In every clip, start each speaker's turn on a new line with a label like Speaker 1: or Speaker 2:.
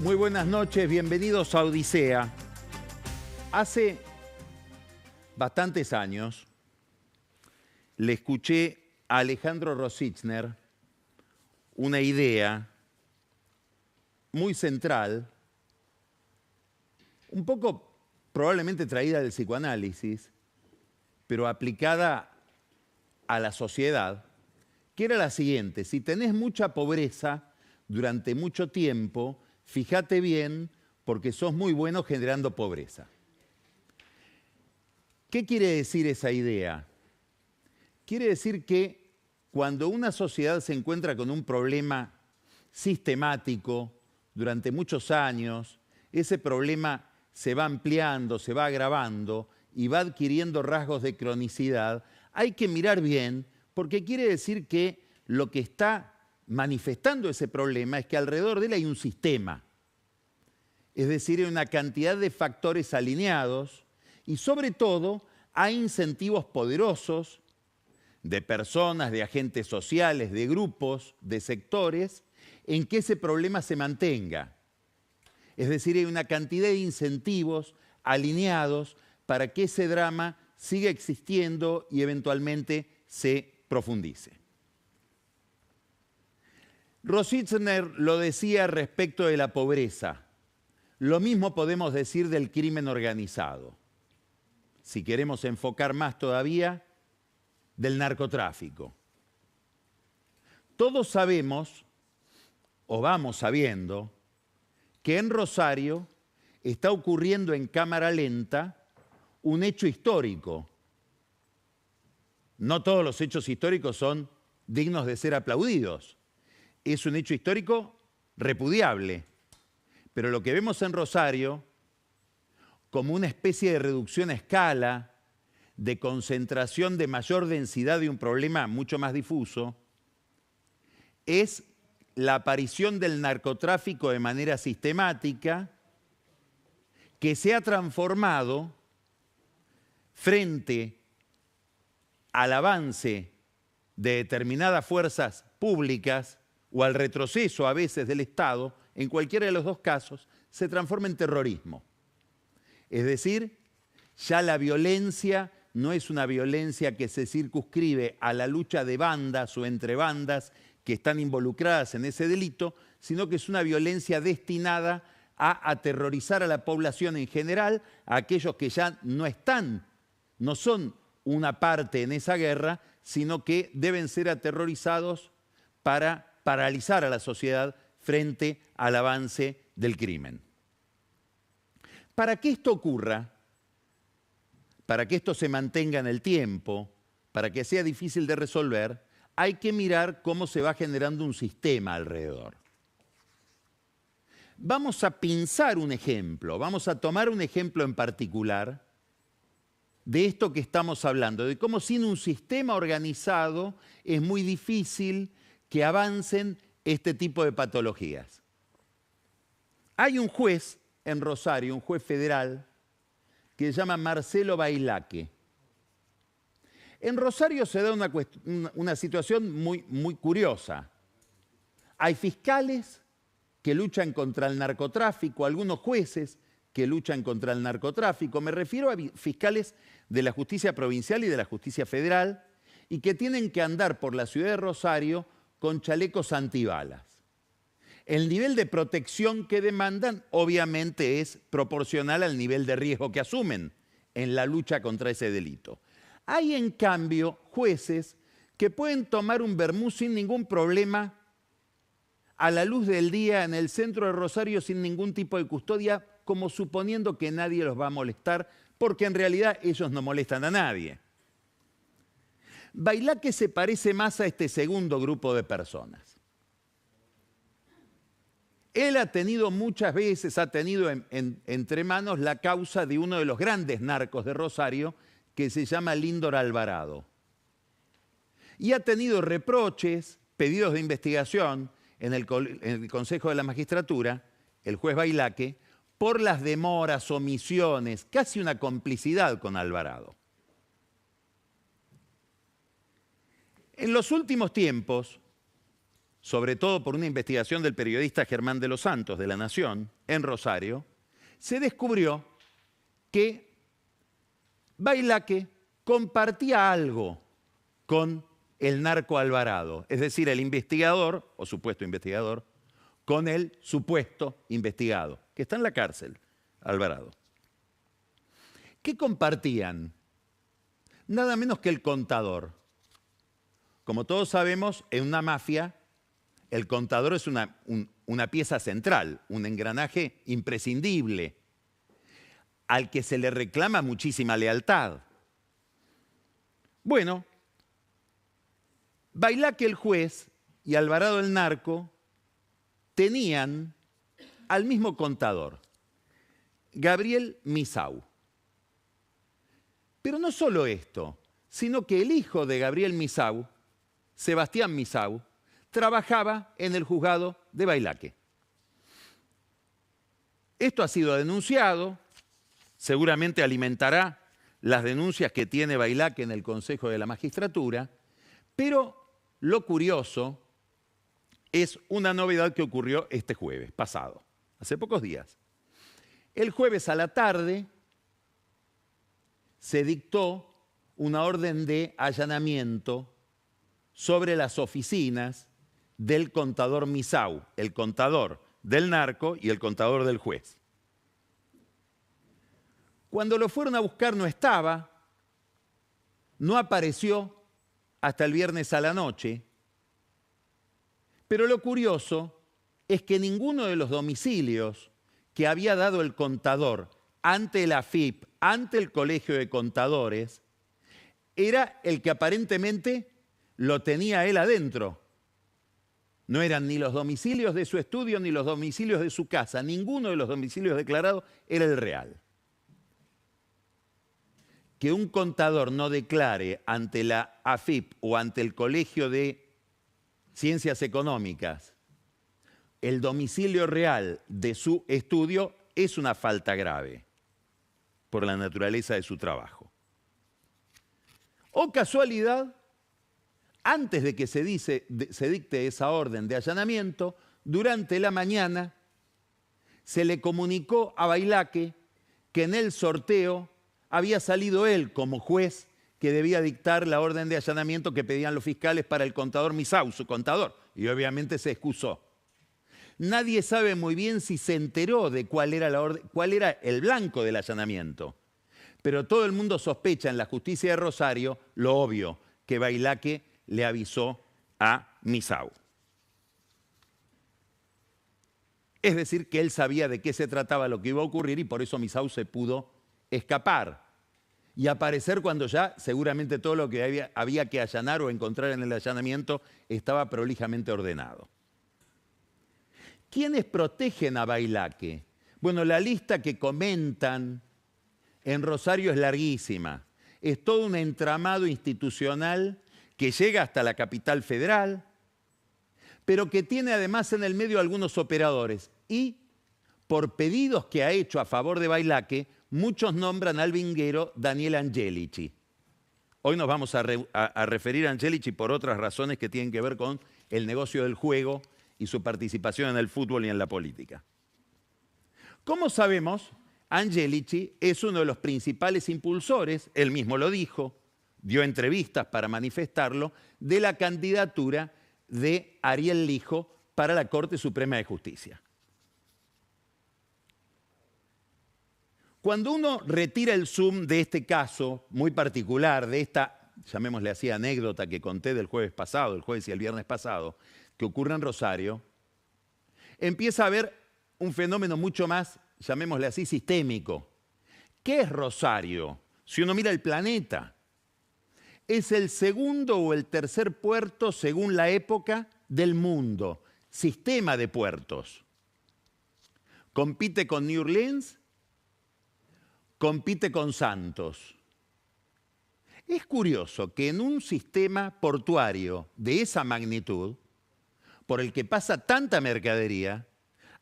Speaker 1: Muy buenas noches, bienvenidos a Odisea. Hace bastantes años le escuché a Alejandro Rosichner una idea muy central, un poco probablemente traída del psicoanálisis, pero aplicada a la sociedad, que era la siguiente: si tenés mucha pobreza durante mucho tiempo, fíjate bien, porque sos muy bueno generando pobreza. ¿Qué quiere decir esa idea? Quiere decir que cuando una sociedad se encuentra con un problema sistemático durante muchos años, ese problema se va ampliando, se va agravando y va adquiriendo rasgos de cronicidad, hay que mirar bien, porque quiere decir que lo que está manifestando ese problema es que alrededor de él hay un sistema. Es decir, hay una cantidad de factores alineados y sobre todo hay incentivos poderosos de personas, de agentes sociales, de grupos, de sectores, en que ese problema se mantenga. Es decir, hay una cantidad de incentivos alineados para que ese drama siga existiendo y eventualmente se profundice. Rosichner lo decía respecto de la pobreza. Lo mismo podemos decir del crimen organizado. Si queremos enfocar más todavía, del narcotráfico. Todos sabemos, o vamos sabiendo, que en Rosario está ocurriendo en cámara lenta un hecho histórico. No todos los hechos históricos son dignos de ser aplaudidos. Es un hecho histórico repudiable. Pero lo que vemos en Rosario, como una especie de reducción a escala, de concentración de mayor densidad de un problema mucho más difuso, es la aparición del narcotráfico de manera sistemática, que se ha transformado frente al avance de determinadas fuerzas públicas o al retroceso a veces del Estado. En cualquiera de los dos casos, se transforma en terrorismo. Es decir, ya la violencia no es una violencia que se circunscribe a la lucha de bandas o entre bandas que están involucradas en ese delito, sino que es una violencia destinada a aterrorizar a la población en general, a aquellos que ya no son una parte en esa guerra, sino que deben ser aterrorizados para paralizar a la sociedad frente al avance del crimen. Para que esto ocurra, para que esto se mantenga en el tiempo, para que sea difícil de resolver, hay que mirar cómo se va generando un sistema alrededor. Vamos a pinzar un ejemplo, vamos a tomar un ejemplo en particular de esto que estamos hablando, de cómo sin un sistema organizado es muy difícil que avancen este tipo de patologías. Hay un juez en Rosario, un juez federal, que se llama Marcelo Bailaque. En Rosario se da una situación muy curiosa. Hay fiscales que luchan contra el narcotráfico, algunos jueces que luchan contra el narcotráfico. Me refiero a fiscales de la justicia provincial y de la justicia federal, y que tienen que andar por la ciudad de Rosario con chalecos antibalas. El nivel de protección que demandan obviamente es proporcional al nivel de riesgo que asumen en la lucha contra ese delito. Hay en cambio jueces que pueden tomar un vermú sin ningún problema a la luz del día en el centro de Rosario sin ningún tipo de custodia, como suponiendo que nadie los va a molestar, porque en realidad ellos no molestan a nadie. Bailaque se parece más a este segundo grupo de personas. Él ha tenido muchas veces, entre manos la causa de uno de los grandes narcos de Rosario, que se llama Líndor Alvarado. Y ha tenido reproches, pedidos de investigación en el Consejo de la Magistratura, el juez Bailaque, por las demoras, omisiones, casi una complicidad con Alvarado. En los últimos tiempos, sobre todo por una investigación del periodista Germán de los Santos de La Nación, en Rosario, se descubrió que Bailaque compartía algo con el narco Alvarado, es decir, el investigador, o supuesto investigador, con el supuesto investigado, que está en la cárcel, Alvarado. ¿Qué compartían? Nada menos que el contador. Como todos sabemos, en una mafia, el contador es una pieza central, un engranaje imprescindible, al que se le reclama muchísima lealtad. Bueno, Bailaque el juez y Alvarado el narco tenían al mismo contador, Gabriel Misau. Pero no solo esto, sino que el hijo de Gabriel Misau, Sebastián Misau, trabajaba en el juzgado de Bailaque. Esto ha sido denunciado, seguramente alimentará las denuncias que tiene Bailaque en el Consejo de la Magistratura, pero lo curioso es una novedad que ocurrió este jueves pasado, hace pocos días. El jueves a la tarde se dictó una orden de allanamiento sobre las oficinas del contador Misau, el contador del narco y el contador del juez. Cuando lo fueron a buscar no estaba, no apareció hasta el viernes a la noche, pero lo curioso es que ninguno de los domicilios que había dado el contador ante la AFIP, ante el Colegio de Contadores, era el que aparentemente lo tenía él adentro. No eran ni los domicilios de su estudio ni los domicilios de su casa. Ninguno de los domicilios declarados era el real. Que un contador no declare ante la AFIP o ante el Colegio de Ciencias Económicas el domicilio real de su estudio es una falta grave por la naturaleza de su trabajo. O casualidad, antes de que se dicte esa orden de allanamiento, durante la mañana se le comunicó a Bailaque que en el sorteo había salido él como juez que debía dictar la orden de allanamiento que pedían los fiscales para el contador Misau, su contador, y obviamente se excusó. Nadie sabe muy bien si se enteró de cuál era el blanco del allanamiento, pero todo el mundo sospecha en la justicia de Rosario lo obvio, que Bailaque le avisó a Misau. Es decir, que él sabía de qué se trataba lo que iba a ocurrir y por eso Misau se pudo escapar y aparecer cuando ya seguramente todo lo que había que allanar o encontrar en el allanamiento estaba prolijamente ordenado. ¿Quiénes protegen a Bailaque? Bueno, la lista que comentan en Rosario es larguísima. Es todo un entramado institucional que llega hasta la capital federal, pero que tiene además en el medio algunos operadores. Y por pedidos que ha hecho a favor de Bailaque, muchos nombran al vinguero Daniel Angelici. Hoy nos vamos a referir a Angelici por otras razones que tienen que ver con el negocio del juego y su participación en el fútbol y en la política. Como sabemos, Angelici es uno de los principales impulsores, él mismo lo dijo, dio entrevistas para manifestarlo, de la candidatura de Ariel Lijo para la Corte Suprema de Justicia. Cuando uno retira el zoom de este caso muy particular, de esta, llamémosle así, anécdota que conté del jueves pasado, el jueves y el viernes pasado, que ocurre en Rosario, empieza a haber un fenómeno mucho más, llamémosle así, sistémico. ¿Qué es Rosario? Si uno mira el planeta, es el segundo o el tercer puerto, según la época, del mundo. Sistema de puertos. Compite con New Orleans, compite con Santos. Es curioso que en un sistema portuario de esa magnitud, por el que pasa tanta mercadería,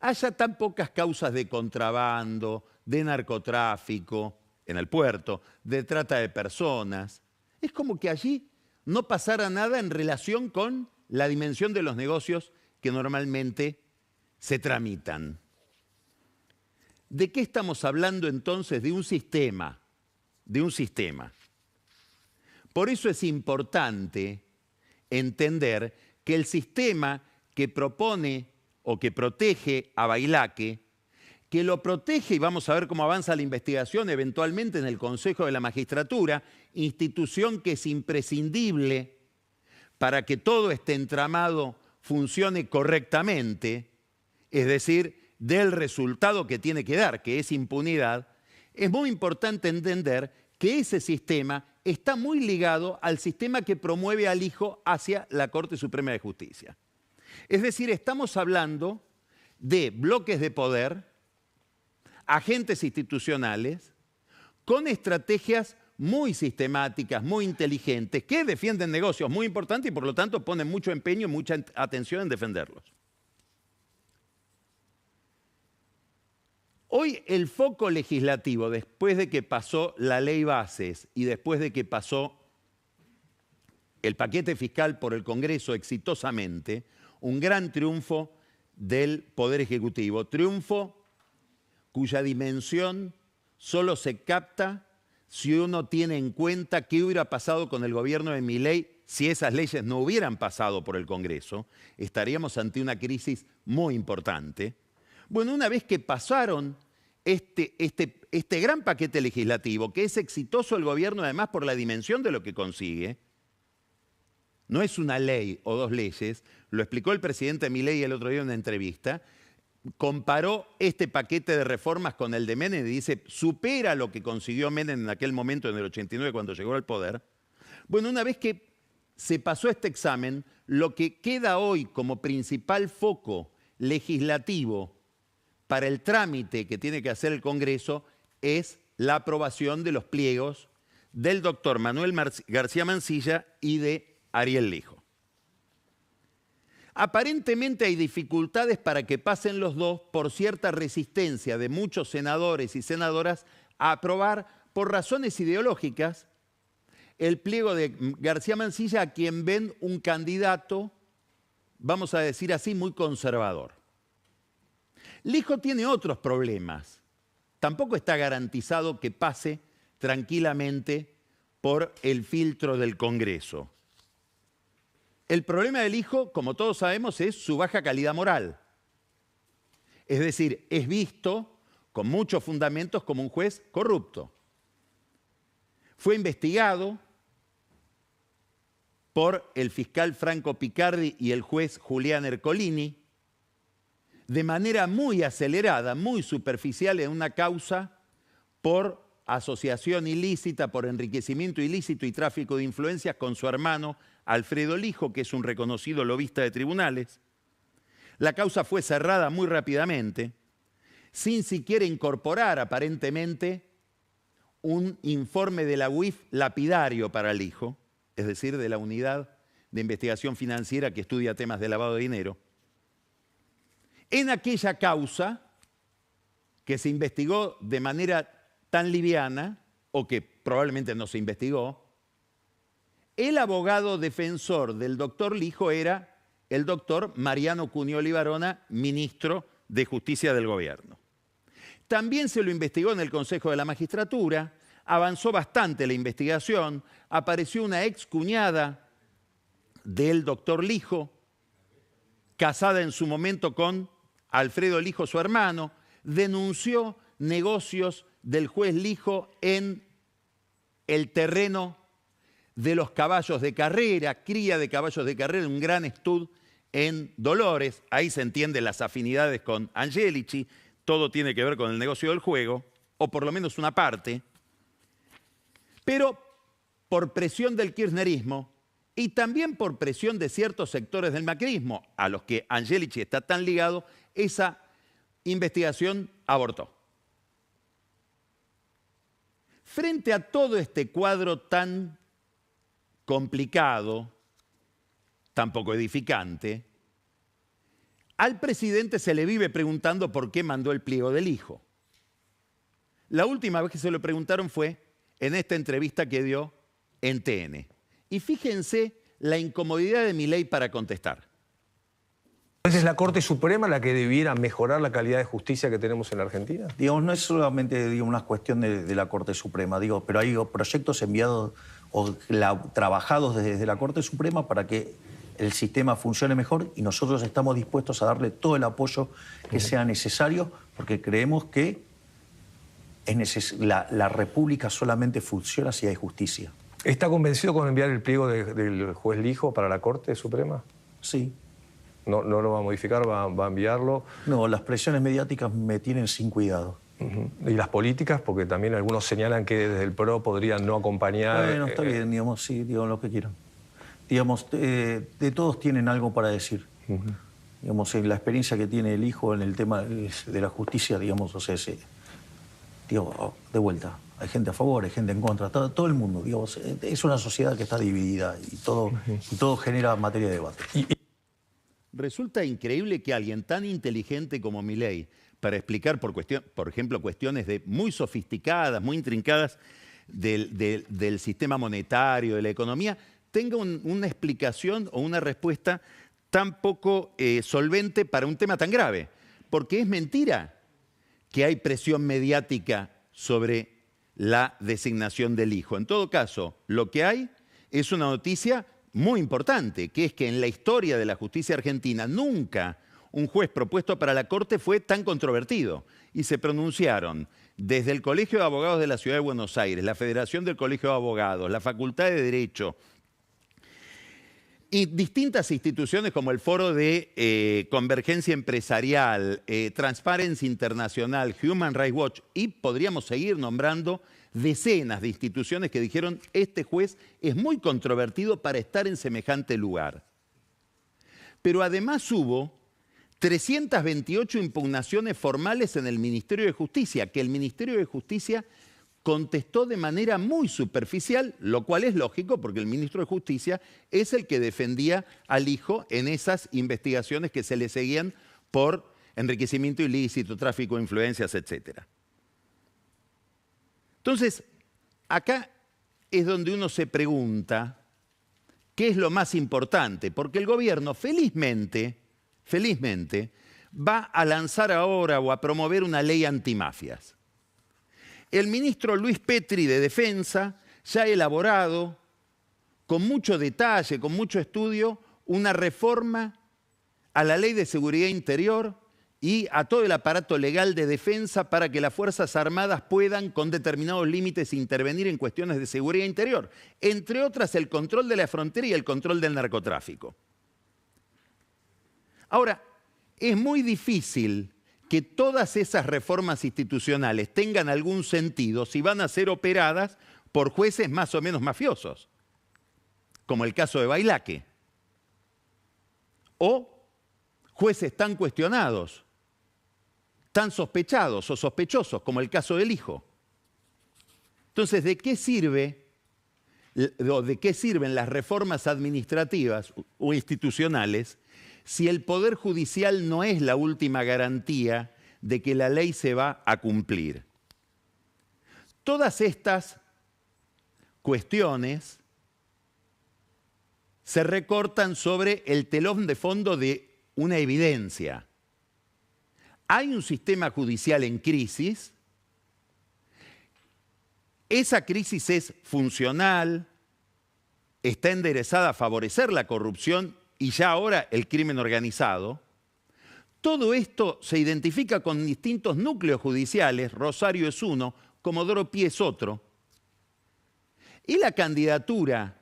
Speaker 1: haya tan pocas causas de contrabando, de narcotráfico en el puerto, de trata de personas. Es como que allí no pasara nada en relación con la dimensión de los negocios que normalmente se tramitan. ¿De qué estamos hablando entonces? De un sistema, Por eso es importante entender que el sistema que propone o que protege a Bailaque, que lo protege, y vamos a ver cómo avanza la investigación eventualmente en el Consejo de la Magistratura, institución que es imprescindible para que todo este entramado funcione correctamente, es decir, del resultado que tiene que dar, que es impunidad, es muy importante entender que ese sistema está muy ligado al sistema que promueve al hijo hacia la Corte Suprema de Justicia. Es decir, estamos hablando de bloques de poder, agentes institucionales, con estrategias muy sistemáticas, muy inteligentes, que defienden negocios muy importantes y por lo tanto ponen mucho empeño y mucha atención en defenderlos. Hoy el foco legislativo, después de que pasó la ley Bases y después de que pasó el paquete fiscal por el Congreso exitosamente, un gran triunfo del Poder Ejecutivo, triunfo cuya dimensión solo se capta si uno tiene en cuenta qué hubiera pasado con el gobierno de Milei si esas leyes no hubieran pasado por el Congreso. Estaríamos ante una crisis muy importante. Bueno, una vez que pasaron este gran paquete legislativo, que es exitoso el gobierno además por la dimensión de lo que consigue, no es una ley o dos leyes, lo explicó el presidente Milei el otro día en una entrevista, comparó este paquete de reformas con el de Menem y dice, supera lo que consiguió Menem en aquel momento, en el 89, cuando llegó al poder. Bueno, una vez que se pasó este examen, lo que queda hoy como principal foco legislativo para el trámite que tiene que hacer el Congreso es la aprobación de los pliegos del doctor Manuel García Mansilla y de Ariel Lijo. Aparentemente hay dificultades para que pasen los dos por cierta resistencia de muchos senadores y senadoras a aprobar por razones ideológicas el pliego de García Mansilla, a quien ven un candidato, vamos a decir así, muy conservador. Lijo tiene otros problemas. Tampoco está garantizado que pase tranquilamente por el filtro del Congreso. El problema del hijo, como todos sabemos, es su baja calidad moral. Es decir, es visto con muchos fundamentos como un juez corrupto. Fue investigado por el fiscal Franco Picardi y el juez Julián Ercolini de manera muy acelerada, muy superficial en una causa por asociación ilícita, por enriquecimiento ilícito y tráfico de influencias con su hermano Alfredo Lijo, que es un reconocido lobista de tribunales. La causa fue cerrada muy rápidamente, sin siquiera incorporar aparentemente un informe de la UIF lapidario para Lijo, es decir, de la Unidad de Investigación Financiera que estudia temas de lavado de dinero. En aquella causa, que se investigó de manera tan liviana, o que probablemente no se investigó, el abogado defensor del doctor Lijo era el doctor Mariano Cunioli Barona, ministro de Justicia del Gobierno. También se lo investigó en el Consejo de la Magistratura, avanzó bastante la investigación, apareció una excuñada del doctor Lijo, casada en su momento con Alfredo Lijo, su hermano, denunció negocios del juez Lijo en el terreno de los caballos de carrera, cría de caballos de carrera, un gran estudio en Dolores. Ahí se entienden las afinidades con Angelici, todo tiene que ver con el negocio del juego, o por lo menos una parte. Pero por presión del kirchnerismo y también por presión de ciertos sectores del macrismo, a los que Angelici está tan ligado, esa investigación abortó. Frente a todo este cuadro tan complicado, tan poco edificante, al presidente se le vive preguntando por qué mandó el pliego del hijo. La última vez que se lo preguntaron fue en esta entrevista que dio en TN. Y fíjense la incomodidad de Milei para contestar.
Speaker 2: Entonces, ¿es la Corte Suprema la que debiera mejorar la calidad de justicia que tenemos en la Argentina?
Speaker 3: Digamos, no es solamente una cuestión de la Corte Suprema, pero hay proyectos enviados o trabajados desde la Corte Suprema para que el sistema funcione mejor, y nosotros estamos dispuestos a darle todo el apoyo que sea necesario, porque creemos que la República solamente funciona si hay justicia.
Speaker 2: ¿Está convencido con enviar el pliego del juez Lijo para la Corte Suprema?
Speaker 3: Sí.
Speaker 2: ¿No lo va a modificar? ¿Va a enviarlo?
Speaker 3: No, las presiones mediáticas me tienen sin cuidado.
Speaker 2: ¿Y las políticas? Porque también algunos señalan que desde el PRO podrían no acompañar...
Speaker 3: Bueno, está bien, digamos, sí, digan lo que quieran. Digamos, de todos tienen algo para decir. Digamos, la experiencia que tiene el hijo en el tema de la justicia, digamos, o sea, digo, de vuelta, hay gente a favor, hay gente en contra, todo el mundo, digamos, es una sociedad que está dividida y todo genera materia de debate.
Speaker 1: Resulta increíble que alguien tan inteligente como Milei, para explicar, por ejemplo, cuestiones muy sofisticadas, muy intrincadas del sistema monetario, de la economía, tenga una explicación o una respuesta tan poco solvente para un tema tan grave. Porque es mentira que hay presión mediática sobre la designación del hijo. En todo caso, lo que hay es una noticia muy importante, que es que en la historia de la justicia argentina nunca un juez propuesto para la Corte fue tan controvertido. Y se pronunciaron desde el Colegio de Abogados de la Ciudad de Buenos Aires, la Federación del Colegio de Abogados, la Facultad de Derecho y distintas instituciones como el Foro de Convergencia Empresarial, Transparency International, Human Rights Watch, y podríamos seguir nombrando decenas de instituciones que dijeron: este juez es muy controvertido para estar en semejante lugar. Pero además hubo 328 impugnaciones formales en el Ministerio de Justicia, que el Ministerio de Justicia contestó de manera muy superficial, lo cual es lógico porque el ministro de Justicia es el que defendía al hijo en esas investigaciones que se le seguían por enriquecimiento ilícito, tráfico de influencias, etc. Entonces, acá es donde uno se pregunta qué es lo más importante, porque el gobierno felizmente va a lanzar ahora o a promover una ley antimafias. El ministro Luis Petri de Defensa ya ha elaborado con mucho detalle, con mucho estudio, una reforma a la Ley de Seguridad Interior y a todo el aparato legal de defensa para que las Fuerzas Armadas puedan, con determinados límites, intervenir en cuestiones de seguridad interior. Entre otras, el control de la frontera y el control del narcotráfico. Ahora, es muy difícil que todas esas reformas institucionales tengan algún sentido si van a ser operadas por jueces más o menos mafiosos, como el caso de Bailaque, o jueces tan cuestionados, tan sospechados o sospechosos, como el caso del hijo. Entonces, ¿de qué sirven las reformas administrativas o institucionales si el Poder Judicial no es la última garantía de que la ley se va a cumplir? Todas estas cuestiones se recortan sobre el telón de fondo de una evidencia. Hay un sistema judicial en crisis. Esa crisis es funcional, está enderezada a favorecer la corrupción y ya ahora el crimen organizado. Todo esto se identifica con distintos núcleos judiciales. Rosario es uno, Comodoro Pi es otro. Y la candidatura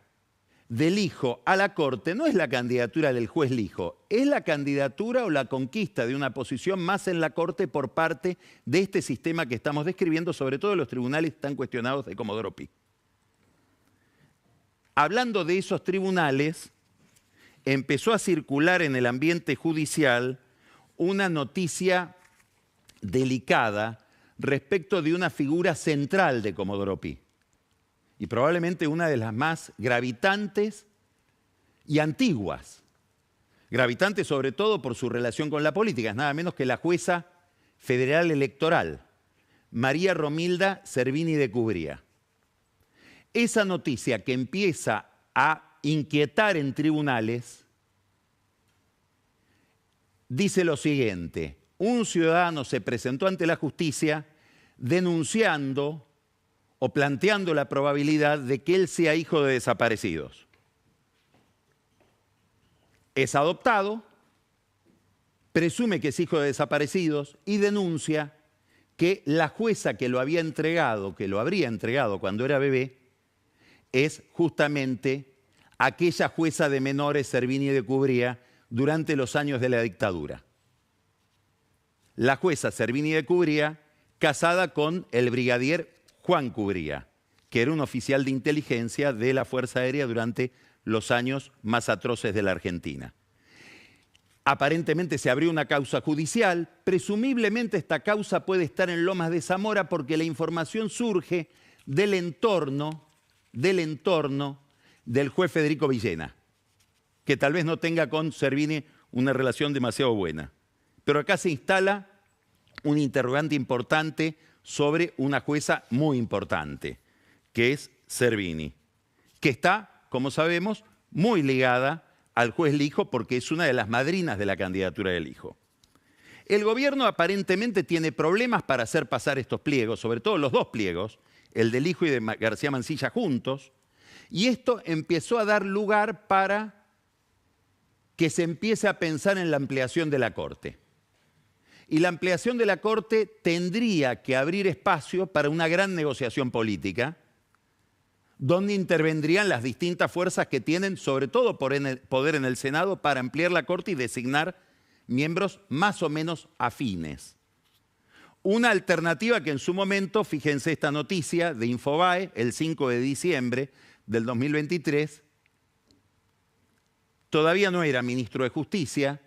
Speaker 1: del hijo a la Corte no es la candidatura del juez Lijo, es la candidatura o la conquista de una posición más en la Corte por parte de este sistema que estamos describiendo, sobre todo los tribunales tan cuestionados de Comodoro Pi. Hablando de esos tribunales, empezó a circular en el ambiente judicial una noticia delicada respecto de una figura central de Comodoro Pi, y probablemente una de las más gravitantes y antiguas. Gravitante sobre todo por su relación con la política, es nada menos que la jueza federal electoral, María Romilda Servini de Cubría. Esa noticia que empieza a inquietar en tribunales, dice lo siguiente: un ciudadano se presentó ante la justicia denunciando o planteando la probabilidad de que él sea hijo de desaparecidos. Es adoptado, presume que es hijo de desaparecidos y denuncia que la jueza que lo había entregado, que lo habría entregado cuando era bebé, es justamente aquella jueza de menores, Servini de Cubría, durante los años de la dictadura. La jueza Servini de Cubría, casada con el brigadier Juan Cubría, que era un oficial de inteligencia de la Fuerza Aérea durante los años más atroces de la Argentina. Aparentemente se abrió una causa judicial, presumiblemente esta causa puede estar en Lomas de Zamora porque la información surge del entorno del juez Federico Villena, que tal vez no tenga con Servini una relación demasiado buena. Pero acá se instala un interrogante importante sobre una jueza muy importante, que es Servini, que está, como sabemos, muy ligada al juez Lijo porque es una de las madrinas de la candidatura del Lijo. El gobierno aparentemente tiene problemas para hacer pasar estos pliegos, sobre todo los dos pliegos, el de Lijo y de García Mansilla juntos, y esto empezó a dar lugar para que se empiece a pensar en la ampliación de la Corte. Y la ampliación de la Corte tendría que abrir espacio para una gran negociación política, donde intervendrían las distintas fuerzas que tienen, sobre todo poder en el Senado, para ampliar la Corte y designar miembros más o menos afines. Una alternativa que en su momento, fíjense esta noticia de Infobae, el 5 de diciembre del 2023, todavía no era ministro de Justicia,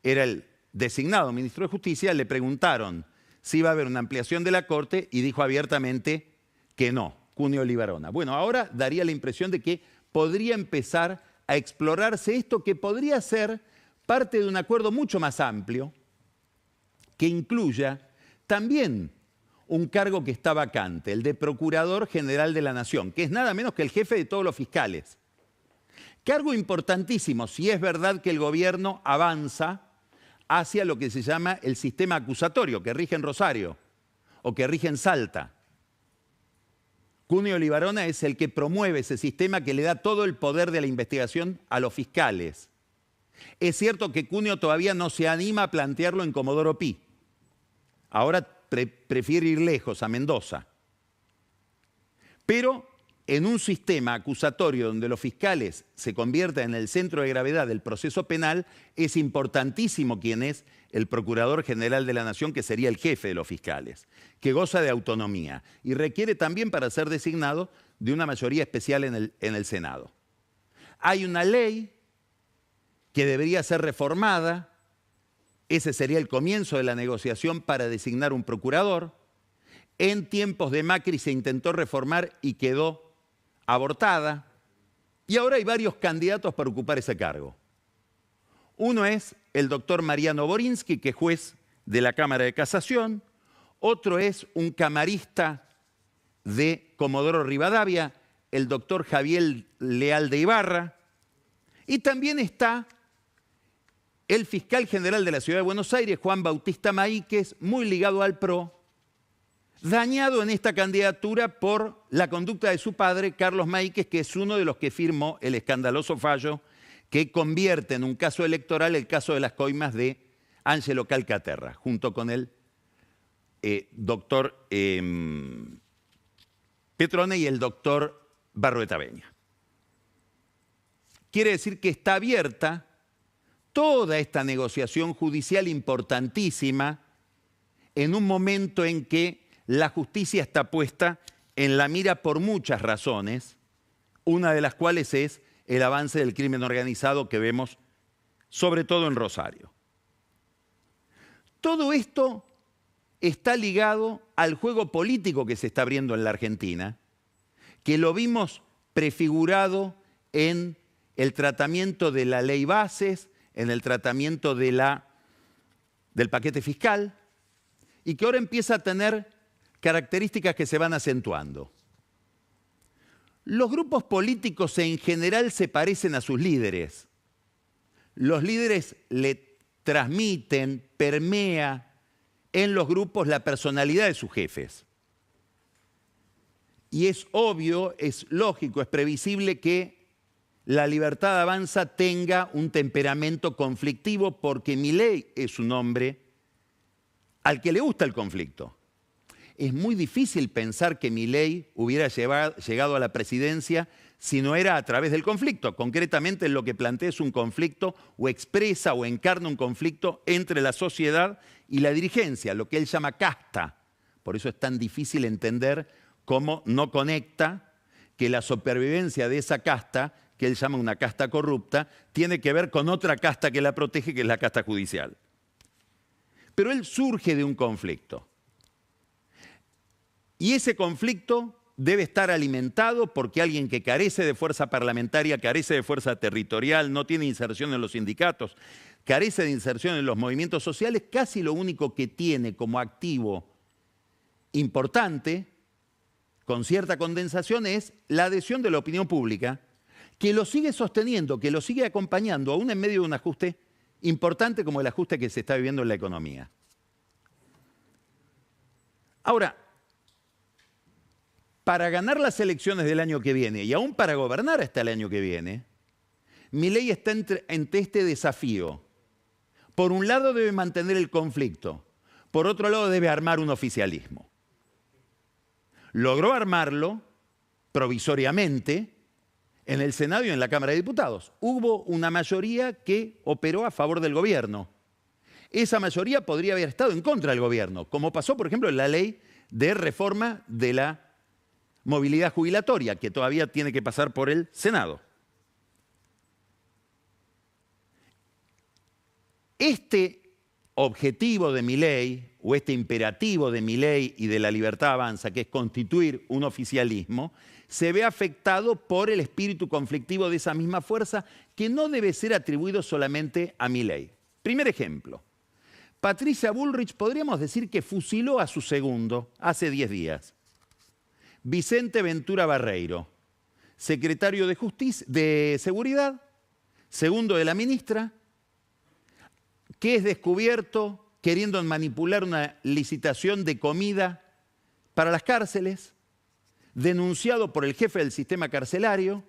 Speaker 1: era el designado ministro de Justicia, le preguntaron si iba a haber una ampliación de la Corte y dijo abiertamente que no, Cuneo Libarona. Bueno, ahora daría la impresión de que podría empezar a explorarse esto, que podría ser parte de un acuerdo mucho más amplio, que incluya también un cargo que está vacante, el de Procurador General de la Nación, que es nada menos que el jefe de todos los fiscales. Cargo importantísimo, si es verdad que el gobierno avanza hacia lo que se llama el sistema acusatorio, que rige en Rosario o que rige en Salta. Cuneo Libarona es el que promueve ese sistema que le da todo el poder de la investigación a los fiscales. Es cierto que Cuneo todavía no se anima a plantearlo en Comodoro Pi. Ahora prefiere ir lejos, a Mendoza. Pero en un sistema acusatorio donde los fiscales se conviertan en el centro de gravedad del proceso penal, es importantísimo quién es el Procurador General de la Nación, que sería el jefe de los fiscales, que goza de autonomía y requiere también, para ser designado, de una mayoría especial en el Senado. Hay una ley que debería ser reformada, ese sería el comienzo de la negociación para designar un procurador. En tiempos de Macri se intentó reformar y quedó abortada, y ahora hay varios candidatos para ocupar ese cargo. Uno es el doctor Mariano Borinsky, que es juez de la Cámara de Casación. Otro es un camarista de Comodoro Rivadavia, el doctor Javier Leal de Ibarra. Y también está el fiscal general de la Ciudad de Buenos Aires, Juan Bautista Maíquez, muy ligado al PRO, dañado en esta candidatura por la conducta de su padre, Carlos Maíquez, que es uno de los que firmó el escandaloso fallo que convierte en un caso electoral el caso de las coimas de Ángelo Calcaterra, junto con el doctor Petrone y el doctor Barruetaveña. Quiere decir que está abierta toda esta negociación judicial importantísima en un momento en que la justicia está puesta en la mira por muchas razones, una de las cuales es el avance del crimen organizado que vemos sobre todo en Rosario. Todo esto está ligado al juego político que se está abriendo en la Argentina, que lo vimos prefigurado en el tratamiento de la ley bases, en el tratamiento del paquete fiscal, y que ahora empieza a tener características que se van acentuando. Los grupos políticos en general se parecen a sus líderes. Los líderes le transmiten, permea en los grupos la personalidad de sus jefes. Y es obvio, es lógico, es previsible que la Libertad Avanza tenga un temperamento conflictivo porque Milei es un hombre al que le gusta el conflicto. Es muy difícil pensar que Milei hubiera llegado a la presidencia si no era a través del conflicto. Concretamente, lo que plantea es un conflicto o expresa o encarna un conflicto entre la sociedad y la dirigencia, lo que él llama casta. Por eso es tan difícil entender cómo no conecta que la supervivencia de esa casta, que él llama una casta corrupta, tiene que ver con otra casta que la protege, que es la casta judicial. Pero él surge de un conflicto. Y ese conflicto debe estar alimentado porque alguien que carece de fuerza parlamentaria, carece de fuerza territorial, no tiene inserción en los sindicatos, carece de inserción en los movimientos sociales, casi lo único que tiene como activo importante, con cierta condensación, es la adhesión de la opinión pública, que lo sigue sosteniendo, que lo sigue acompañando, aún en medio de un ajuste importante como el ajuste que se está viviendo en la economía. Ahora, para ganar las elecciones del año que viene y aún para gobernar hasta el año que viene, Milei está ante este desafío. Por un lado debe mantener el conflicto, por otro lado debe armar un oficialismo. Logró armarlo provisoriamente en el Senado y en la Cámara de Diputados. Hubo una mayoría que operó a favor del gobierno. Esa mayoría podría haber estado en contra del gobierno, como pasó, por ejemplo, en la ley de reforma de la movilidad jubilatoria, que todavía tiene que pasar por el Senado. Este objetivo de Milei, o este imperativo de Milei y de la Libertad Avanza, que es constituir un oficialismo, se ve afectado por el espíritu conflictivo de esa misma fuerza, que no debe ser atribuido solamente a Milei. Primer ejemplo. Patricia Bullrich podríamos decir que fusiló a su segundo hace 10 días. Vicente Ventura Barreiro, secretario de Seguridad, segundo de la ministra, que es descubierto queriendo manipular una licitación de comida para las cárceles, denunciado por el jefe del sistema carcelario,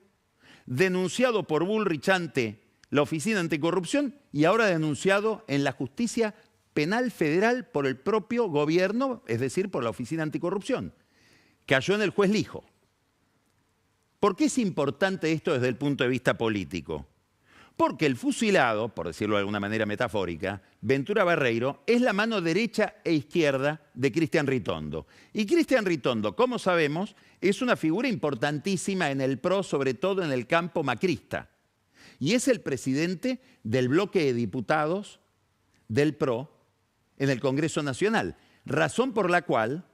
Speaker 1: denunciado por Bullrich ante la Oficina Anticorrupción y ahora denunciado en la Justicia Penal Federal por el propio gobierno, es decir, por la Oficina Anticorrupción. Cayó en el juez Lijo. ¿Por qué es importante esto desde el punto de vista político? Porque el fusilado, por decirlo de alguna manera metafórica, Ventura Barreiro, es la mano derecha e izquierda de Cristian Ritondo. Y Cristian Ritondo, como sabemos, es una figura importantísima en el PRO, sobre todo en el campo macrista. Y es el presidente del bloque de diputados del PRO en el Congreso Nacional. Razón por la cual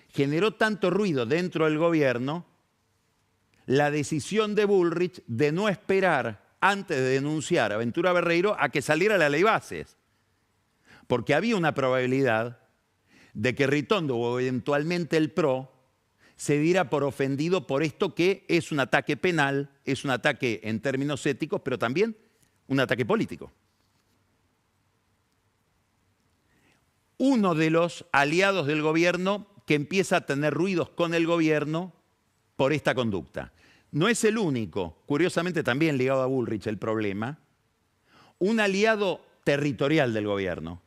Speaker 1: generó tanto ruido dentro del gobierno la decisión de Bullrich de no esperar antes de denunciar a Ventura Barreiro a que saliera la ley bases. Porque había una probabilidad de que Ritondo o eventualmente el PRO se diera por ofendido por esto que es un ataque penal, es un ataque en términos éticos, pero también un ataque político. Uno de los aliados del gobierno que empieza a tener ruidos con el gobierno por esta conducta. No es el único, curiosamente también ligado a Bullrich el problema, un aliado territorial del gobierno,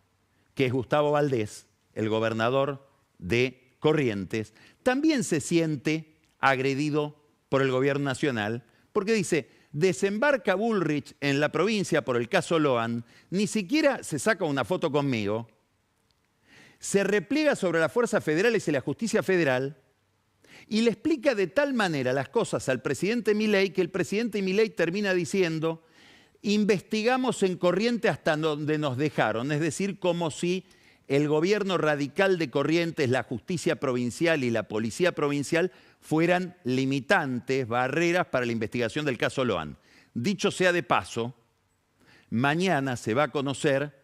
Speaker 1: que es Gustavo Valdés, el gobernador de Corrientes, también se siente agredido por el gobierno nacional, porque dice, desembarca Bullrich en la provincia por el caso Loan, ni siquiera se saca una foto conmigo, se repliega sobre las fuerzas federales y la justicia federal y le explica de tal manera las cosas al presidente Milei que el presidente Milei termina diciendo investigamos en Corrientes hasta donde nos dejaron, es decir, como si el gobierno radical de Corrientes, la justicia provincial y la policía provincial fueran limitantes, barreras para la investigación del caso Loan. Dicho sea de paso, mañana se va a conocer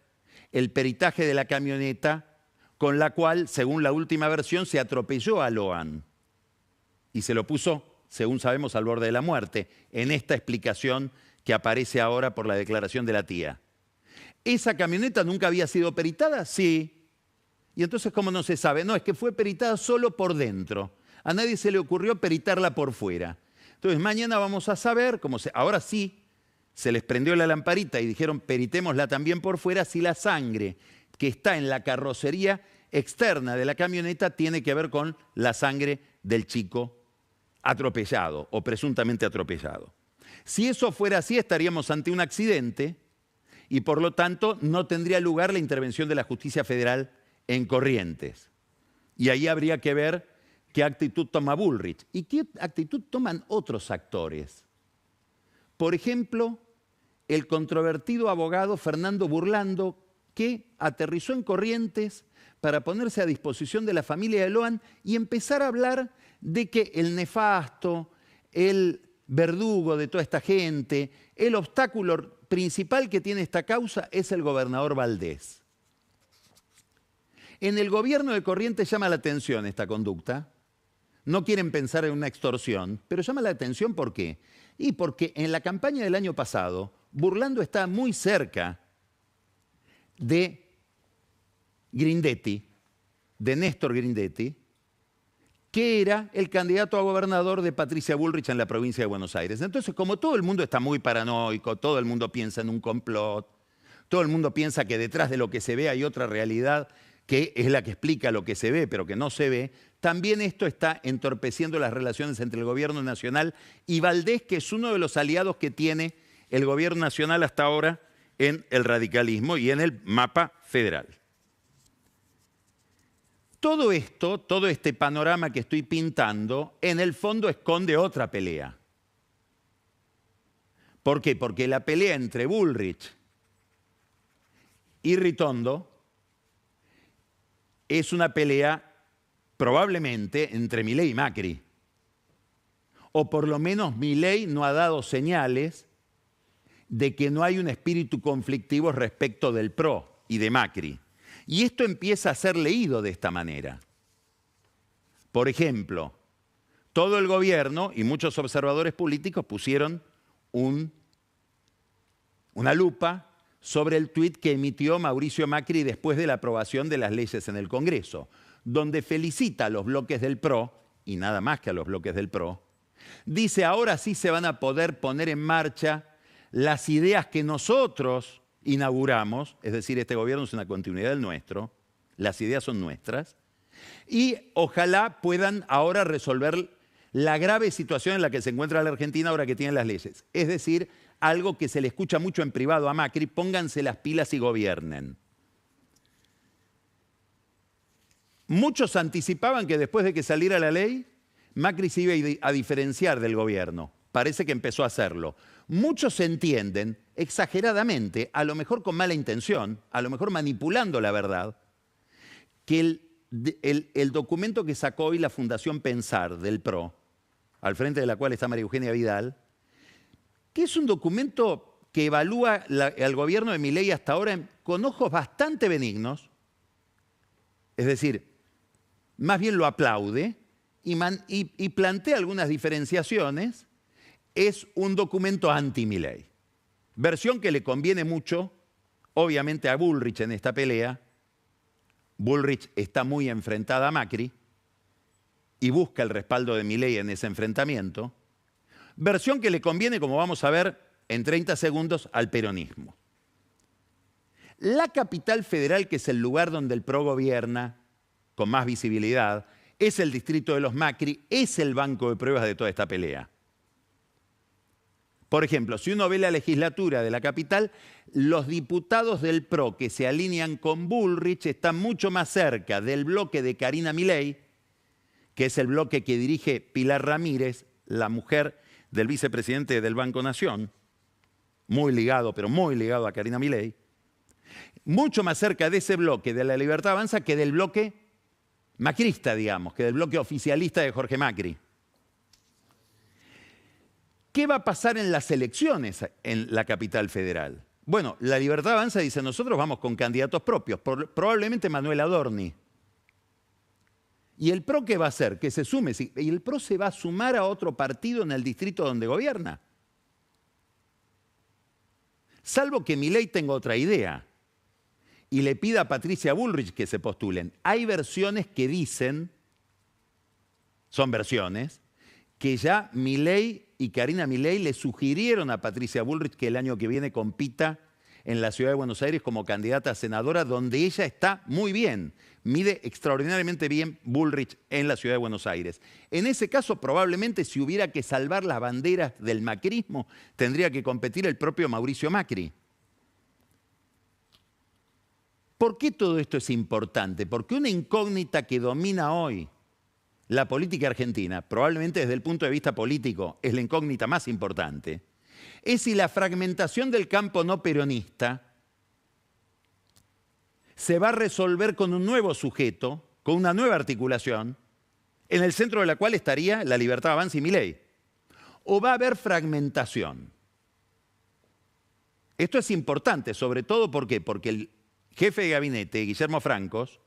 Speaker 1: el peritaje de la camioneta con la cual, según la última versión, se atropelló a Loan y se lo puso según sabemos, al borde de la muerte, en esta explicación que aparece ahora por la declaración de la tía. ¿Esa camioneta nunca había sido peritada? Sí. Y entonces, ¿cómo no se sabe? No, es que fue peritada solo por dentro. A nadie se le ocurrió peritarla por fuera. Entonces, mañana vamos a saber, ahora sí, se les prendió la lamparita y dijeron peritémosla también por fuera, si la sangre que está en la carrocería externa de la camioneta tiene que ver con la sangre del chico atropellado o presuntamente atropellado. Si eso fuera así, estaríamos ante un accidente y por lo tanto no tendría lugar la intervención de la justicia federal en Corrientes. Y ahí habría que ver qué actitud toma Bullrich y qué actitud toman otros actores. Por ejemplo, el controvertido abogado Fernando Burlando, que aterrizó en Corrientes para ponerse a disposición de la familia de Loan y empezar a hablar de que el nefasto, el verdugo de toda esta gente, el obstáculo principal que tiene esta causa es el gobernador Valdés. En el gobierno de Corrientes llama la atención esta conducta. No quieren pensar en una extorsión, pero llama la atención ¿por qué? Y porque en la campaña del año pasado, Burlando está muy cerca de Grindetti, de Néstor Grindetti, que era el candidato a gobernador de Patricia Bullrich en la provincia de Buenos Aires. Entonces, como todo el mundo está muy paranoico, todo el mundo piensa en un complot, todo el mundo piensa que detrás de lo que se ve hay otra realidad que es la que explica lo que se ve, pero que no se ve, también esto está entorpeciendo las relaciones entre el gobierno nacional y Valdés, que es uno de los aliados que tiene el gobierno nacional hasta ahora en el radicalismo y en el mapa federal. Todo esto, todo este panorama que estoy pintando, en el fondo esconde otra pelea. ¿Por qué? Porque la pelea entre Bullrich y Ritondo es una pelea probablemente entre Milei y Macri. O por lo menos Milei no ha dado señales de que no hay un espíritu conflictivo respecto del PRO y de Macri. Y esto empieza a ser leído de esta manera. Por ejemplo, todo el gobierno y muchos observadores políticos pusieron una lupa sobre el tuit que emitió Mauricio Macri después de la aprobación de las leyes en el Congreso, donde felicita a los bloques del PRO, y nada más que a los bloques del PRO, dice, ahora sí se van a poder poner en marcha las ideas que nosotros inauguramos, es decir, este gobierno es una continuidad del nuestro, las ideas son nuestras, y ojalá puedan ahora resolver la grave situación en la que se encuentra la Argentina ahora que tienen las leyes. Es decir, algo que se le escucha mucho en privado a Macri, pónganse las pilas y gobiernen. Muchos anticipaban que después de que saliera la ley, Macri se iba a diferenciar del gobierno. Parece que empezó a hacerlo. Muchos entienden, exageradamente, a lo mejor con mala intención, a lo mejor manipulando la verdad, que el documento que sacó hoy la Fundación Pensar del PRO, al frente de la cual está María Eugenia Vidal, que es un documento que evalúa al gobierno de Milei hasta ahora con ojos bastante benignos, es decir, más bien lo aplaude y plantea algunas diferenciaciones, es un documento anti-Milei. Versión que le conviene mucho, obviamente, a Bullrich en esta pelea. Bullrich está muy enfrentada a Macri y busca el respaldo de Milei en ese enfrentamiento. Versión que le conviene, como vamos a ver en 30 segundos, al peronismo. La capital federal, que es el lugar donde el PRO gobierna con más visibilidad, es el distrito de los Macri, es el banco de pruebas de toda esta pelea. Por ejemplo, si uno ve la legislatura de la capital, los diputados del PRO que se alinean con Bullrich están mucho más cerca del bloque de Karina Milei, que es el bloque que dirige Pilar Ramírez, la mujer del vicepresidente del Banco Nación, muy ligado, pero muy ligado a Karina Milei, mucho más cerca de ese bloque de la Libertad Avanza que del bloque macrista, digamos, que del bloque oficialista de Jorge Macri. ¿Qué va a pasar en las elecciones en la capital federal? Bueno, la Libertad Avanza dice, nosotros vamos con candidatos propios, probablemente Manuel Adorni. ¿Y el PRO qué va a hacer? Que se sume. ¿Y el PRO se va a sumar a otro partido en el distrito donde gobierna? Salvo que Milei tenga otra idea y le pida a Patricia Bullrich que se postulen. Hay versiones que dicen, son versiones, que ya Milei y Karina Milei le sugirieron a Patricia Bullrich que el año que viene compita en la ciudad de Buenos Aires como candidata a senadora, donde ella está muy bien. Mide extraordinariamente bien Bullrich en la ciudad de Buenos Aires. En ese caso, probablemente, si hubiera que salvar las banderas del macrismo, tendría que competir el propio Mauricio Macri. ¿Por qué todo esto es importante? Porque una incógnita que domina hoy la política argentina, probablemente desde el punto de vista político es la incógnita más importante, es si la fragmentación del campo no peronista se va a resolver con un nuevo sujeto, con una nueva articulación, en el centro de la cual estaría La Libertad Avanza y Milei. ¿O va a haber fragmentación? Esto es importante, sobre todo ¿por qué? Porque el jefe de gabinete, Guillermo Francos,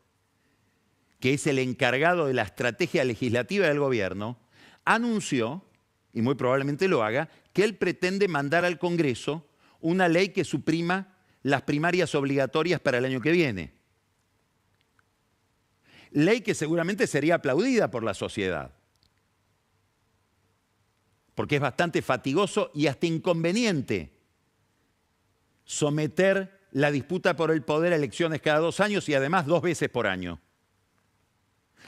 Speaker 1: que es el encargado de la estrategia legislativa del gobierno, anunció, y muy probablemente lo haga, que él pretende mandar al Congreso una ley que suprima las primarias obligatorias para el año que viene. Ley que seguramente sería aplaudida por la sociedad, porque es bastante fatigoso y hasta inconveniente someter la disputa por el poder a elecciones cada 2 años y además 2 veces por año.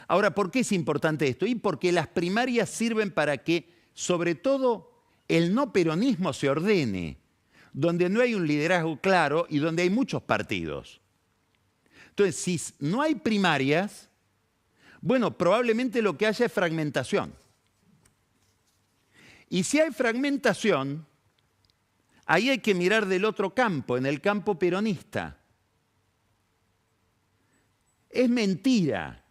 Speaker 1: Ahora, ¿por qué es importante esto? Y porque las primarias sirven para que, sobre todo, el no peronismo se ordene, donde no hay un liderazgo claro y donde hay muchos partidos. Entonces, si no hay primarias, bueno, probablemente lo que haya es fragmentación. Y si hay fragmentación, ahí hay que mirar del otro campo, en el campo peronista. Es mentira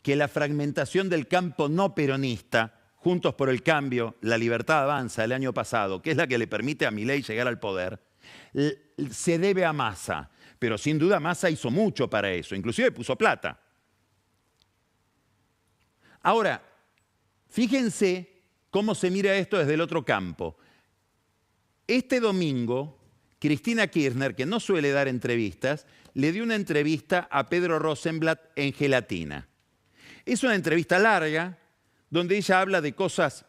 Speaker 1: que la fragmentación del campo no peronista, Juntos por el Cambio, La Libertad Avanza el año pasado, que es la que le permite a Milei llegar al poder, se debe a Massa. Pero sin duda Massa hizo mucho para eso, inclusive puso plata. Ahora, fíjense cómo se mira esto desde el otro campo. Este domingo, Cristina Kirchner, que no suele dar entrevistas, le dio una entrevista a Pedro Rosenblatt en Gelatina. Es una entrevista larga, donde ella habla de cosas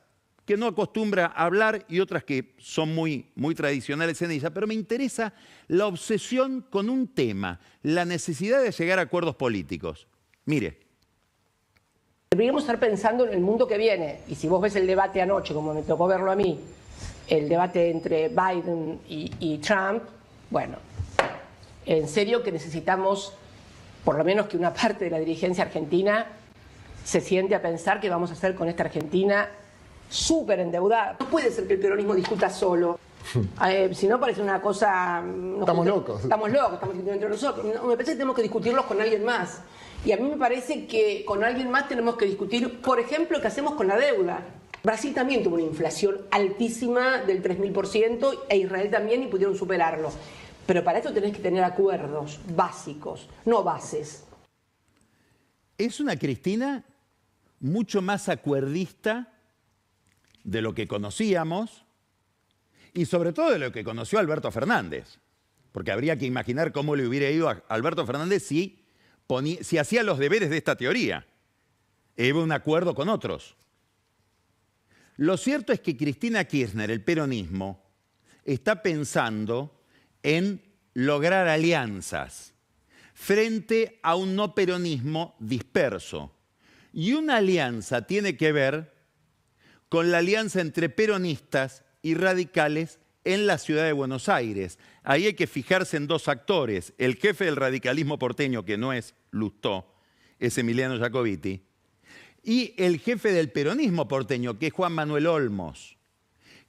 Speaker 1: que no acostumbra a hablar y otras que son muy tradicionales en ella, pero me interesa la obsesión con un tema, la necesidad de llegar a acuerdos políticos. Mire.
Speaker 4: Deberíamos estar pensando en el mundo que viene, y si vos ves el debate anoche, como me tocó verlo a mí, el debate entre Biden y Trump, bueno, en serio que necesitamos, por lo menos que una parte de la dirigencia argentina se siente a pensar qué vamos a hacer con esta Argentina súper endeudada. No puede ser que el peronismo discuta solo. Si no, parece una cosa...
Speaker 5: Estamos locos, estamos
Speaker 4: discutiendo entre nosotros. No, me parece que tenemos que discutirlos con alguien más. Y a mí me parece que con alguien más tenemos que discutir, por ejemplo, qué hacemos con la deuda. Brasil también tuvo una inflación altísima del 3000% e Israel también y pudieron superarlo. Pero para esto tenés que tener acuerdos básicos, no bases.
Speaker 1: Es una Cristina mucho más acuerdista de lo que conocíamos y sobre todo de lo que conoció Alberto Fernández. Porque habría que imaginar cómo le hubiera ido a Alberto Fernández si hacía los deberes de esta teoría. Hubo un acuerdo con otros. Lo cierto es que Cristina Kirchner, el peronismo, está pensando en lograr alianzas frente a un no peronismo disperso. Y una alianza tiene que ver con la alianza entre peronistas y radicales en la ciudad de Buenos Aires. Ahí hay que fijarse en 2 actores. El jefe del radicalismo porteño, que no es Lustó, es Emiliano Jacobiti, y el jefe del peronismo porteño, que es Juan Manuel Olmos.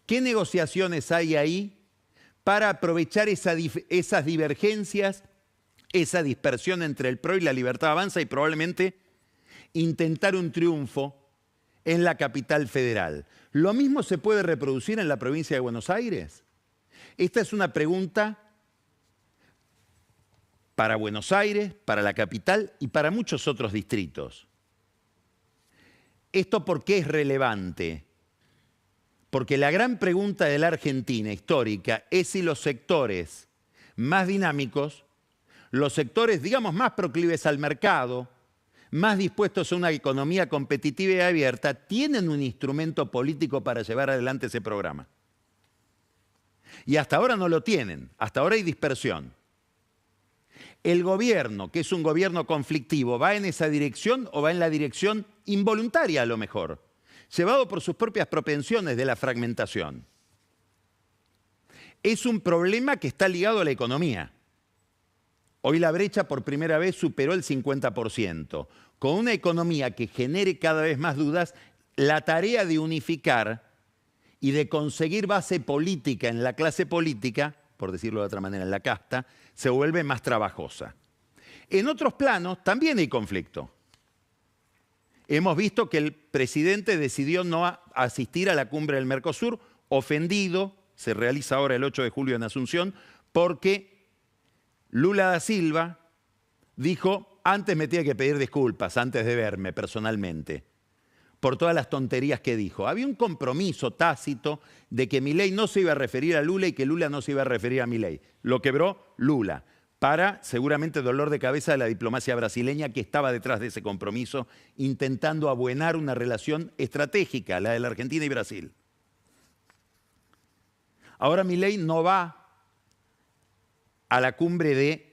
Speaker 1: ¿Qué negociaciones hay ahí para aprovechar esas divergencias, esa dispersión entre el PRO y La Libertad Avanza y probablemente intentar un triunfo en la capital federal? ¿Lo mismo se puede reproducir en la provincia de Buenos Aires? Esta es una pregunta para Buenos Aires, para la capital y para muchos otros distritos. ¿Esto por qué es relevante? Porque la gran pregunta de la Argentina histórica es si los sectores más dinámicos, los sectores, digamos, más proclives al mercado, más dispuestos a una economía competitiva y abierta, tienen un instrumento político para llevar adelante ese programa. Y hasta ahora no lo tienen, hasta ahora hay dispersión. El gobierno, que es un gobierno conflictivo, ¿va en esa dirección o va en la dirección involuntaria a lo mejor, llevado por sus propias propensiones de la fragmentación? Es un problema que está ligado a la economía. Hoy la brecha por primera vez superó el 50%. Con una economía que genere cada vez más dudas, la tarea de unificar y de conseguir base política en la clase política, por decirlo de otra manera, en la casta, se vuelve más trabajosa. En otros planos también hay conflicto. Hemos visto que el presidente decidió no asistir a la cumbre del Mercosur, ofendido, se realiza ahora el 8 de julio en Asunción, porque Lula da Silva dijo, antes me tiene que pedir disculpas, antes de verme personalmente, por todas las tonterías que dijo. Había un compromiso tácito de que Milei no se iba a referir a Lula y que Lula no se iba a referir a Milei. Lo quebró Lula, para seguramente dolor de cabeza de la diplomacia brasileña que estaba detrás de ese compromiso, intentando abuenar una relación estratégica, la de la Argentina y Brasil. Ahora Milei no va a la cumbre de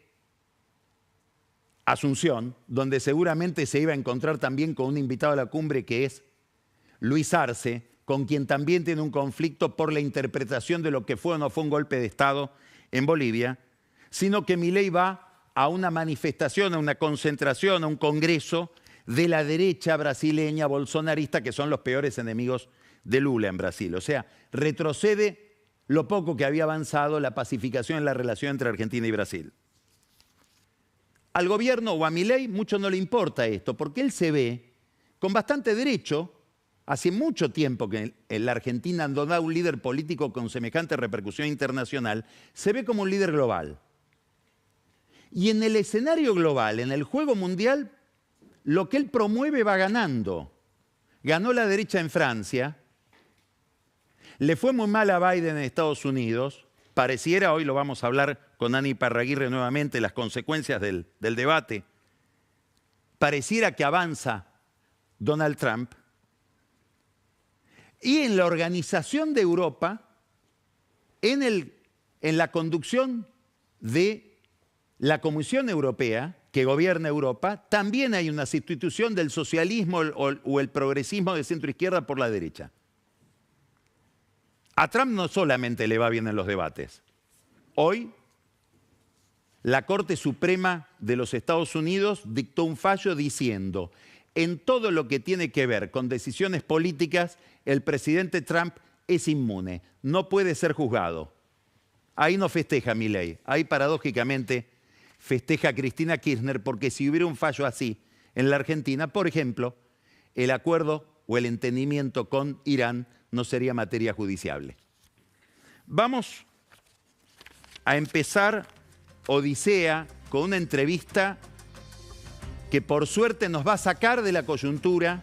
Speaker 1: Asunción, donde seguramente se iba a encontrar también con un invitado a la cumbre que es Luis Arce, con quien también tiene un conflicto por la interpretación de lo que fue o no fue un golpe de Estado en Bolivia, sino que Milei va a una manifestación, a una concentración, a un congreso de la derecha brasileña bolsonarista, que son los peores enemigos de Lula en Brasil. O sea, retrocede lo poco que había avanzado la pacificación en la relación entre Argentina y Brasil. Al gobierno o a Milei mucho no le importa esto, porque él se ve con bastante derecho, hace mucho tiempo que en la Argentina no da un líder político con semejante repercusión internacional, se ve como un líder global. Y en el escenario global, en el juego mundial, lo que él promueve va ganando. Ganó la derecha en Francia, le fue muy mal a Biden en Estados Unidos, pareciera, hoy lo vamos a hablar con Ani Parraguirre nuevamente, las consecuencias del debate, pareciera que avanza Donald Trump. Y en la organización de Europa, en la conducción de la Comisión Europea, que gobierna Europa, también hay una sustitución del socialismo o el progresismo de centro-izquierda por la derecha. A Trump no solamente le va bien en los debates. Hoy, la Corte Suprema de los Estados Unidos dictó un fallo diciendo, en todo lo que tiene que ver con decisiones políticas, el presidente Trump es inmune, no puede ser juzgado. Ahí no festeja Milei, ahí paradójicamente festeja Cristina Kirchner, porque si hubiera un fallo así en la Argentina, por ejemplo, el acuerdo o el entendimiento con Irán no sería materia judiciable. Vamos a empezar Odisea con una entrevista que por suerte nos va a sacar de la coyuntura,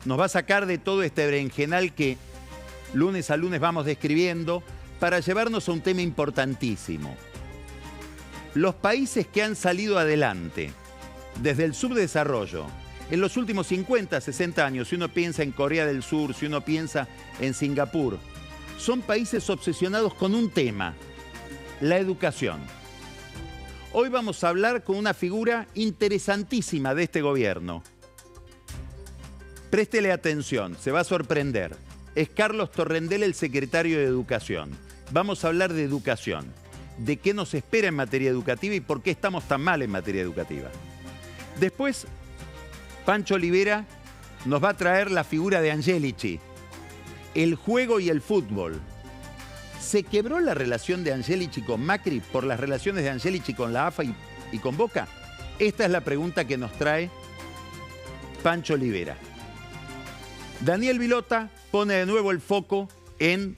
Speaker 1: nos va a sacar de todo este berenjenal que lunes a lunes vamos describiendo, para llevarnos a un tema importantísimo. Los países que han salido adelante desde el subdesarrollo en los últimos 50, 60 años, si uno piensa en Corea del Sur, si uno piensa en Singapur, son países obsesionados con un tema, la educación. Hoy vamos a hablar con una figura interesantísima de este gobierno. Préstele atención, se va a sorprender. Es Carlos Torrendel, el secretario de Educación. Vamos a hablar de educación, de qué nos espera en materia educativa y por qué estamos tan mal en materia educativa. Después, Pancho Olivera nos va a traer la figura de Angelici, el juego y el fútbol. ¿Se quebró la relación de Angelici con Macri por las relaciones de Angelici con la AFA y con Boca? Esta es la pregunta que nos trae Pancho Olivera. Daniel Vilota pone de nuevo el foco en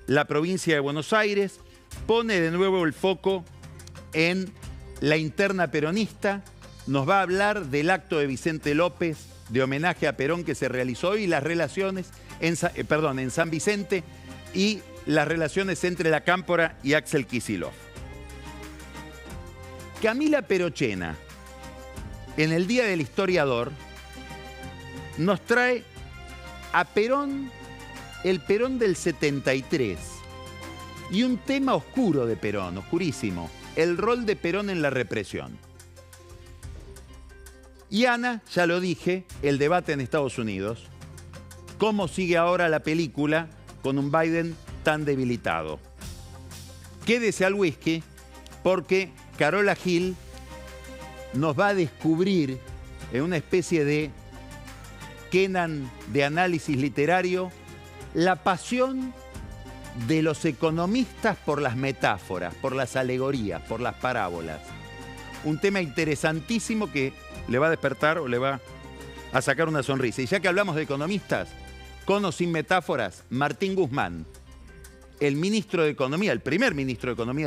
Speaker 1: la provincia de Buenos Aires, pone de nuevo el foco en la interna peronista, nos va a hablar del acto de Vicente López de homenaje a Perón que se realizó hoy, y las relaciones en San Vicente, y las relaciones entre la Cámpora y Axel Kicillof. Camila Perochena, en el Día del Historiador, nos trae a Perón, el Perón del 73, y un tema oscuro de Perón, oscurísimo, el rol de Perón en la represión. Y Ana, ya lo dije, el debate en Estados Unidos. ¿Cómo sigue ahora la película con un Biden tan debilitado? Quédese al whisky, porque Carola Gil nos va a descubrir en una especie de Kenan de análisis literario la pasión de los economistas por las metáforas, por las alegorías, por las parábolas. Un tema interesantísimo que le va a despertar o le va a sacar una sonrisa. Y ya que hablamos de economistas, con o sin metáforas, Martín Guzmán, el ministro de Economía, el primer ministro de Economía